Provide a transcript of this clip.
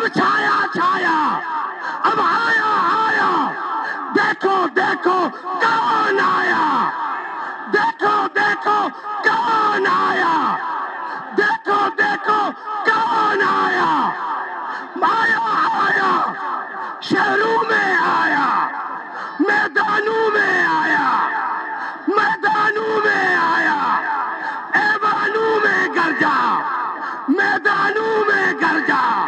اب چھایا چھایا، اب آیا آیا، دیکھو دیکھو کون آیا، دیکھو دیکھو کون آیا، دیکھو دیکھو کون آیا، آیا آیا، شہروں میں آیا، میدانوں میں آیا، میدانوں میں آیا، ایوانوں میں گرجا، میدانوں میں گرجا،